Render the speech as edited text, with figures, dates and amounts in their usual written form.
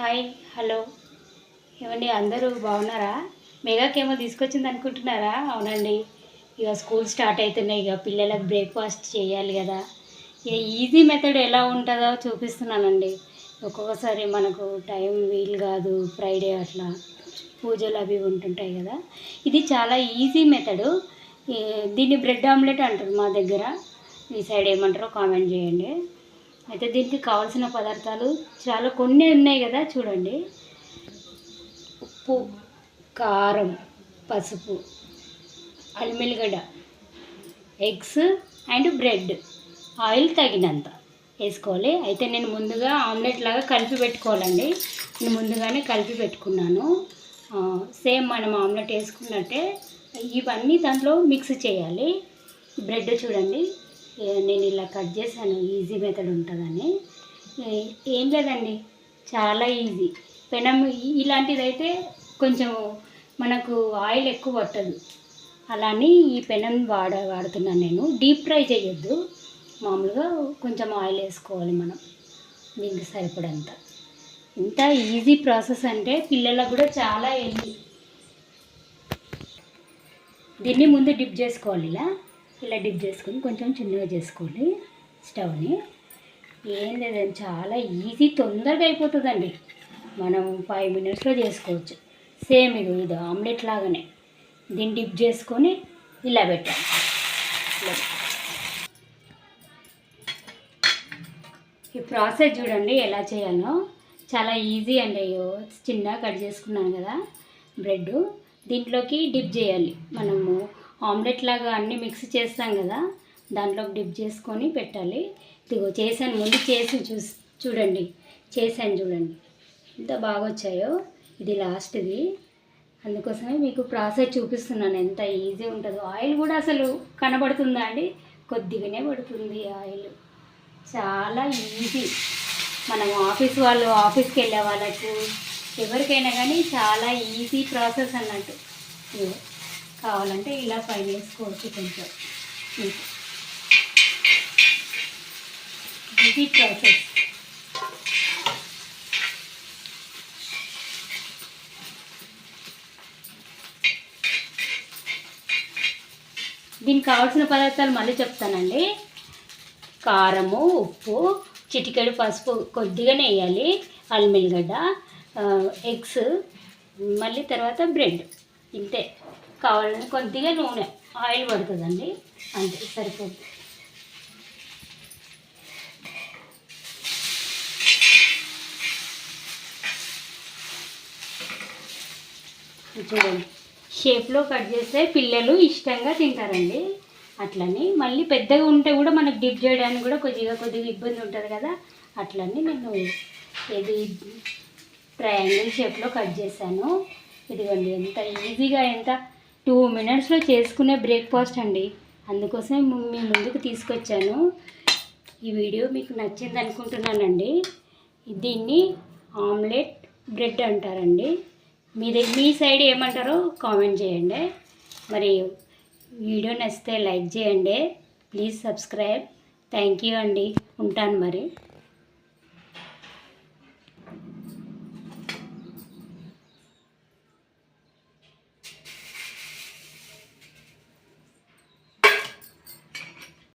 Hi hello ఏమండి అందరూ బాగున్నారా? మెగాకేమో తీసుకొచ్చింది అనుకుంటున్నారా? అవునండి, ఇక స్కూల్ స్టార్ట్ అవుతున్నాయి, ఇక పిల్లలకు బ్రేక్ఫాస్ట్ చేయాలి కదా. ఇక ఈజీ మెథడ్ ఎలా ఉంటుందో చూపిస్తున్నానండి. ఒక్కొక్కసారి మనకు టైం వీలు కాదు, ఫ్రైడే అట్లా పూజలు అవి ఉంటుంటాయి కదా. ఇది చాలా ఈజీ మెథడు. దీన్ని బ్రెడ్ ఆమ్లెట్ అంటారు మా దగ్గర, మీ సైడ్ ఏమంటారో కామెంట్ చేయండి. అయితే దీనికి కావాల్సిన పదార్థాలు చాలా కొన్ని ఉన్నాయి కదా, చూడండి. ఉప్పు, కారం, పసుపు, అల్లిమిల్లిగడ్డ, ఎగ్స్ అండ్ బ్రెడ్, ఆయిల్ తగినంత వేసుకోవాలి. అయితే నేను ముందుగా ఆమ్లెట్ లాగా కలిపి పెట్టుకోవాలండి. నేను ముందుగానే కలిపి పెట్టుకున్నాను. సేమ్ మనం ఆమ్లెట్ వేసుకున్నట్టే ఇవన్నీ దాంట్లో మిక్స్ చేయాలి. బ్రెడ్ చూడండి, నేను ఇలా కట్ చేశాను, ఈజీ మెథడ్ ఉంటుందని. ఏం లేదండి, చాలా ఈజీ. పెనం ఇలాంటిదైతే కొంచెం మనకు ఆయిల్ ఎక్కువ పట్టదు, అలాని ఈ పెనం వాడుతున్నాను నేను. డీప్ ఫ్రై చేయొద్దు, మామూలుగా కొంచెం ఆయిల్ వేసుకోవాలి మనం దీనికి సరిపడంత. ఇంత ఈజీ ప్రాసెస్ అంటే పిల్లలకు కూడా చాలా ఈజీ. దీన్ని ముందు డిప్ చేసుకోవాలి, ఇలా డిప్ చేసుకొని కొంచెం చిన్నగా చేసుకోవాలి స్టవ్ని. ఏం లేదండి, చాలా ఈజీ, తొందరగా అయిపోతుందండి. మనం 5 మినిట్స్లో చేసుకోవచ్చు. సేమ్ ఇది ఆమ్లెట్ లాగానే. దీన్ని డిప్ చేసుకొని ఇలా పెట్టాలి. ఈ ప్రాసెస్ చూడండి ఎలా చేయాలో, చాలా ఈజీ అండి. చిన్నగా కట్ చేసుకున్నాను కదా బ్రెడ్, దీంట్లోకి డిప్ చేయాలి. మనము ఆమ్లెట్ లాగా అన్నీ మిక్స్ చేస్తాం కదా, దాంట్లోకి డిప్ చేసుకొని పెట్టాలి. ఇదిగో చేశాను, ముందు చేసి చూడండి, చేశాను చూడండి ఎంత బాగా వచ్చాయో. ఇది లాస్ట్ది, అందుకోసమే మీకు ప్రాసెస్ చూపిస్తున్నాను ఎంత ఈజీ ఉంటుందో. ఆయిల్ కూడా అసలు కనబడుతుందా అండి? కొద్దిగానే పడుతుంది ఆయిల్. చాలా ఈజీ. మనం ఆఫీస్కి వెళ్ళే వాళ్ళకు ఎవరికైనా కానీ చాలా ఈజీ ప్రాసెస్ అన్నట్టు. కావాలంటే ఇలా పైన వేసుకోవచ్చు కొంచెం. Easy process. దీనికి కావాల్సిన పదార్థాలు మళ్ళీ చెప్తానండి. కారము, ఉప్పు, చిటికెడు పసుపు కొద్దిగానే వేయాలి, అల్లిమిల్లిగడ్డ, ఎగ్స్, మళ్ళీ తర్వాత బ్రెడ్. ఇంతే. కావాలని కొద్దిగా నూనె, ఆయిల్ పడుతుందండి, అంతే సరిపోతుంది. చూడండి, షేప్లో కట్ చేస్తే పిల్లలు ఇష్టంగా తింటారండి. అట్లని మళ్ళీ పెద్దగా ఉంటే కూడా మనకు డిప్ చేయడానికి కూడా కొద్దిగా ఇబ్బంది ఉంటుంది కదా, అట్లని నేను ఇది ట్రయాంగిల్ షేప్లో కట్ చేశాను. ఇదిగోండి, ఎంత ఈజీగా, ఎంత 2 మినిట్స్లో చేసుకునే బ్రేక్ఫాస్ట్ అండి. అందుకోసమే మీ ముందుకు తీసుకొచ్చాను. ఈ వీడియో మీకు నచ్చింది అనుకుంటున్నానండి. దీన్ని ఆమ్లెట్ బ్రెడ్ అంటారండి. మీ సైడ్ ఏమంటారో కామెంట్ చేయండి. మరి వీడియో నచ్చితే లైక్ చేయండి, ప్లీజ్ సబ్స్క్రైబ్. థ్యాంక్ యూ అండి, ఉంటాను మరి.